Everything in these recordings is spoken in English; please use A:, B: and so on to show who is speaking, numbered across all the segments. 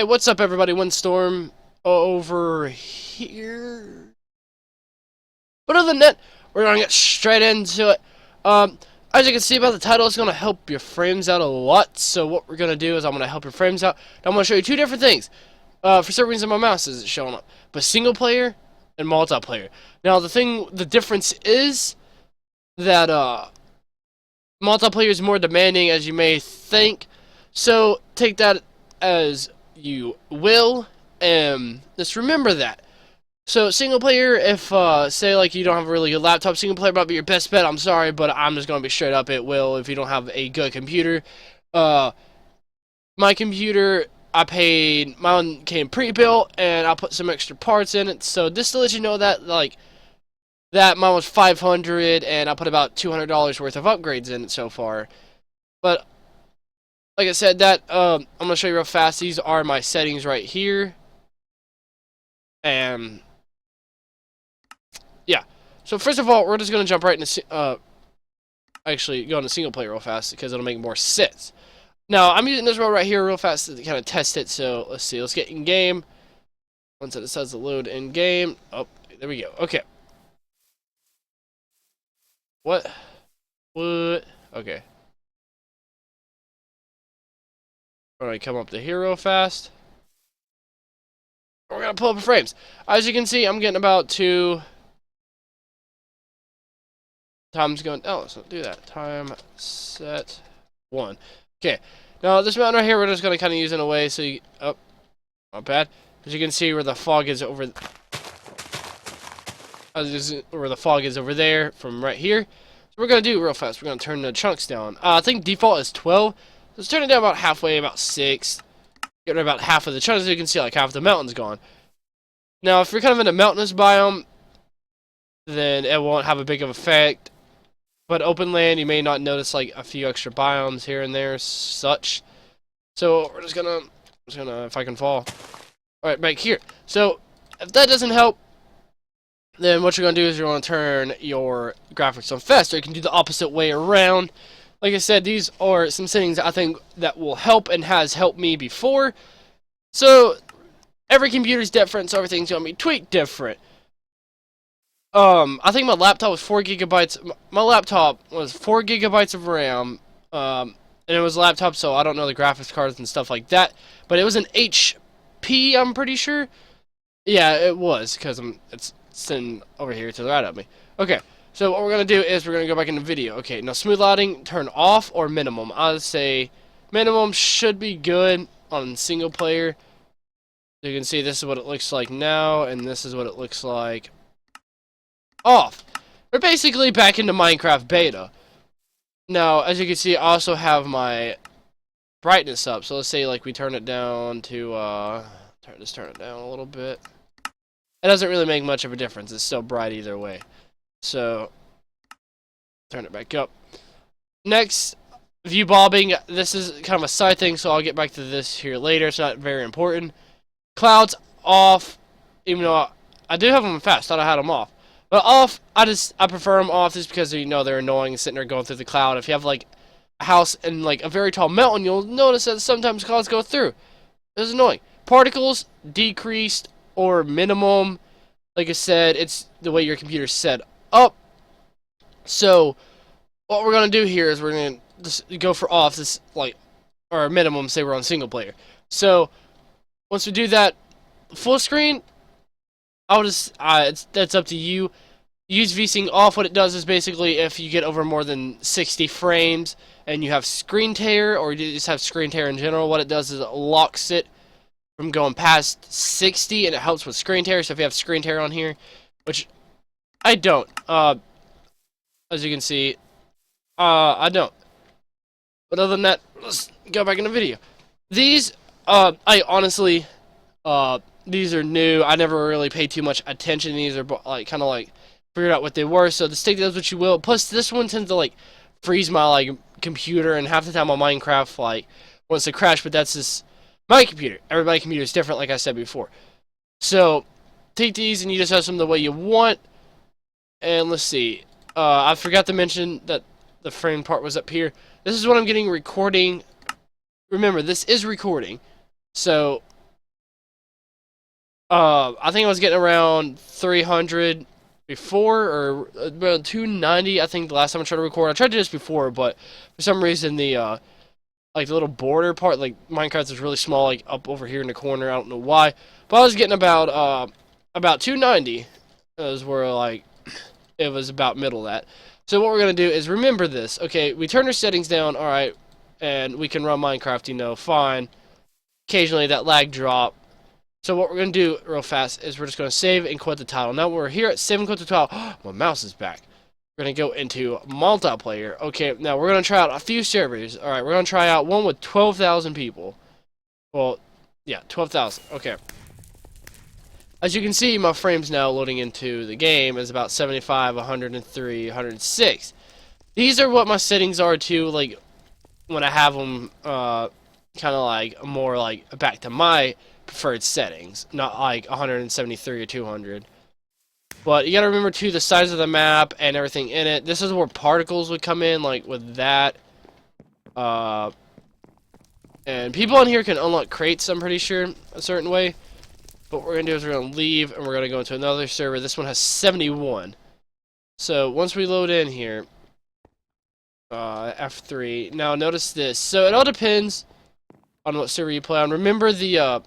A: Hey, what's up, everybody? Windstorm over here. But other than that, we're gonna get straight into it. As you can see by the title, it's gonna help your frames out a lot. So what we're gonna do is I'm gonna help your frames out. I'm gonna show you two different things. For some reason, my mouse isn't showing up, but single player and multiplayer. Now, the difference is that multiplayer is more demanding, as you may think. So take that as you will, and just remember that. So single player, if say like you don't have a really good laptop, single player might be your best bet. I'm sorry, but I'm just gonna be straight up. It will if you don't have a good computer. My computer, I paid, mine came pre-built, and I put some extra parts in it. So just to let you know that that mine was $500, and I put about $200 worth of upgrades in it so far. But like I said, that I'm gonna show you real fast. These are my settings right here, and yeah. So first of all, we're just gonna jump right into actually go into single player real fast because it'll make more sense. Now I'm using this row right here real fast to kind of test it. So let's see. Let's get in game. Once it says to load in game. Oh, there we go. Okay. What? Okay. Alright, come up to here real fast. We're gonna pull up the frames. As you can see, I'm getting about 2 times going. Oh, let's not do that. Time set 1. Okay. Now this mountain right here, we're just gonna kind of use in a way so you. Oh, not bad. As you can see, where the fog is over. Where the fog is over there from right here. So we're gonna do real fast. We're gonna turn the chunks down. I think default is 12. Let's turn it down about halfway, about 6. Get rid of about half of the chunks. As you can see, like half the mountain's gone. Now, if you're kind of in a mountainous biome, then it won't have a big of effect. But open land, you may not notice like a few extra biomes here and there, such. So we're just gonna, if I can fall. All right, back here. So if that doesn't help, then what you're gonna do is you're gonna turn your graphics on faster. You can do the opposite way around. Like I said, these are some settings I think that will help and has helped me before. So every computer is different, so everything's gonna be tweaked different. I think my laptop was 4 gigabytes. My laptop was 4 gigabytes of RAM. And it was a laptop, so I don't know the graphics cards and stuff like that. But it was an HP, I'm pretty sure. Yeah, it was, because it's sitting over here to the right of me. Okay. So what we're going to do is we're going to go back into video. Okay, now smooth lighting, turn off or minimum. I would say minimum should be good on single player. You can see this is what it looks like now, and this is what it looks like off. We're basically back into Minecraft beta. Now, as you can see, I also have my brightness up. So let's say like we turn it down to, just turn it down a little bit. It doesn't really make much of a difference. It's still bright either way. So, turn it back up. Next, view bobbing. This is kind of a side thing, so I'll get back to this here later. It's not very important. Clouds off, even though I do have them fast. Thought I had them off, but off. I prefer them off just because they're annoying sitting there going through the cloud. If you have like a house and like a very tall mountain, you'll notice that sometimes clouds go through. It's annoying. Particles decreased or minimum. Like I said, it's the way your computer's set up. So what we're gonna do here is we're gonna just go for off this, like, or minimum, say we're on single player. So once we do that, full screen, I'll just that's up to you. Use VSync off. What it does is basically if you get over more than 60 frames and you have screen tear, or you just have screen tear in general, what it does is it locks it from going past 60, and it helps with screen tear. So if you have screen tear on here, which I don't, as you can see, I don't. But other than that, let's go back in the video. These, I honestly, these are new. I never really paid too much attention. These are like kind of like figured out what they were. So just take those what you will. Plus, this one tends to like freeze my like computer, and half the time on Minecraft like wants to crash. But that's just my computer. Everybody's computer is different, like I said before. So take these and you just have them the way you want. And let's see. I forgot to mention that the frame part was up here. This is what I'm getting recording. Remember, this is recording. So I think I was getting around 300 before, or around 290. I think the last time I tried to record, I tried to do this before, but for some reason like the little border part, like Minecraft is really small, like up over here in the corner. I don't know why, but I was getting about 290. Is where like it was about middle of that. So what we're gonna do is remember this. Okay, we turn our settings down. All right, and we can run Minecraft. You know, fine. Occasionally that lag drop. So what we're going to do real fast is we're just going to save and quit the title. Now we're here at save and quit the title. My mouse is back. We're going to go into multiplayer. Okay, now we're going to try out a few servers. Alright, we're going to try out one with 12,000 people. Well, yeah, 12,000. Okay. As you can see, my frames now loading into the game is about 75, 103, 106. These are what my settings are too, like, when I have them, kind of like, more like back to my preferred settings, not like 173 or 200. But you gotta remember too the size of the map and everything in it. This is where particles would come in, like with that. And people on here can unlock crates, I'm pretty sure, a certain way. But what we're gonna do is we're gonna leave and we're gonna go into another server. This one has 71. So once we load in here, F3. Now notice this. So it all depends on what server you play on. Remember the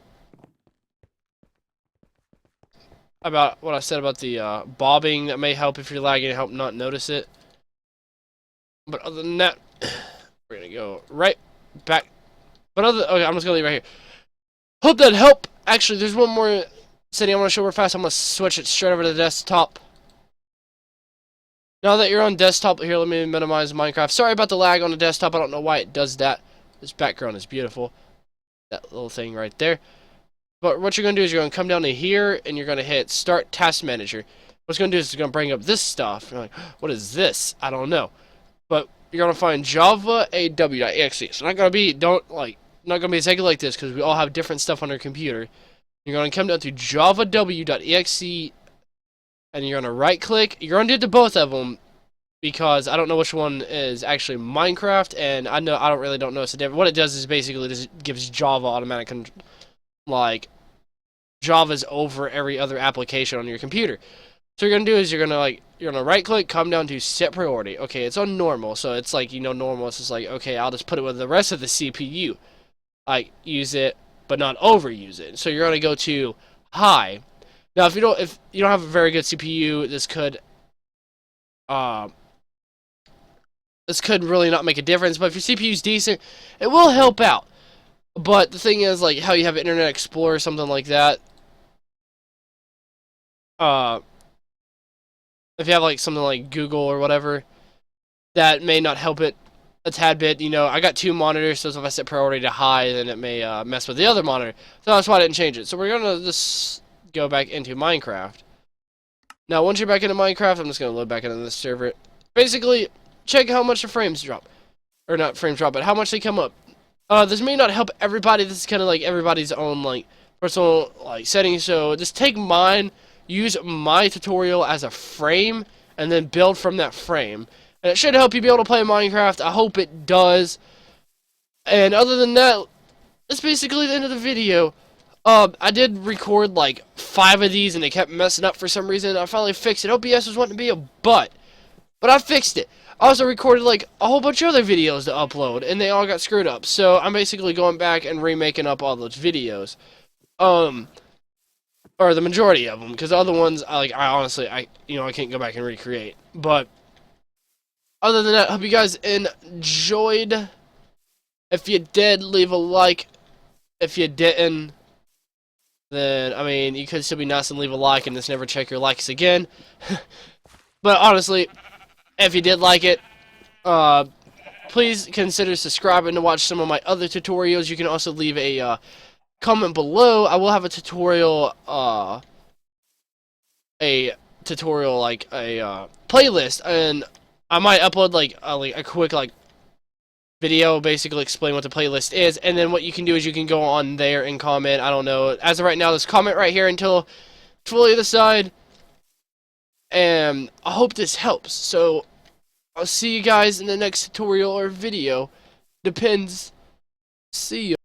A: about what I said about the bobbing that may help if you're lagging and help not notice it. But other than that, we're gonna go right back. But okay, I'm just gonna leave right here. Hope that helped. Actually, there's one more setting I want to show real fast. I'm gonna switch it straight over to the desktop. Now that you're on desktop, here, let me minimize Minecraft. Sorry about the lag on the desktop. I don't know why it does that. This background is beautiful. That little thing right there. But what you're going to do is you're going to come down to here, and you're going to hit Start Task Manager. What it's going to do is it's going to bring up this stuff. You're like, what is this? I don't know. But you're going to find Java AW.exe. It's not going to be, not going to be exactly like this, because we all have different stuff on our computer. You're going to come down to javaw.exe, and you're going to right-click. You're going to do to both of them, because I don't know which one is actually Minecraft, and I don't really notice the difference. What it does is basically just gives Java automatic control. Like Java's over every other application on your computer. So what you're gonna do is you're gonna right click, come down to set priority. Okay, it's on normal, so it's like, you know, normal. It's just like, okay, I'll just put it with the rest of the CPU. Like use it, but not overuse it. So you're gonna go to high. Now if you don't have a very good CPU, this could really not make a difference. But if your CPU's decent, it will help out. But the thing is, like, how you have Internet Explorer or something like that. If you have, like, something like Google or whatever, that may not help it a tad bit. You know, I got two monitors, so if I set priority to high, then it may mess with the other monitor. So that's why I didn't change it. So we're going to just go back into Minecraft. Now, once you're back into Minecraft, I'm just going to load back into this server. Basically, check how much the frames drop. Or not frames drop, but how much they come up. This may not help everybody. This is kind of like everybody's own like personal like settings. So just take mine, use my tutorial as a frame, and then build from that frame. And it should help you be able to play Minecraft. I hope it does. And other than that, that's basically the end of the video. I did record like 5 of these, and they kept messing up for some reason. I finally fixed it. OBS was wanting to be a butt, but I fixed it. I also recorded like a whole bunch of other videos to upload, and they all got screwed up. So I'm basically going back and remaking up all those videos, or the majority of them, because the other ones, I honestly, I can't go back and recreate. But other than that, hope you guys enjoyed. If you did, leave a like. If you didn't, then I mean, you could still be nice and leave a like, and just never check your likes again. But honestly, if you did like it, please consider subscribing to watch some of my other tutorials. You can also leave a comment below. I will have a tutorial, like a playlist, and I might upload like a quick video, basically explain what the playlist is, and then what you can do is you can go on there and comment. I don't know. As of right now, just comment right here until fully decide. And I hope this helps. So I'll see you guys in the next tutorial or video. Depends. See you.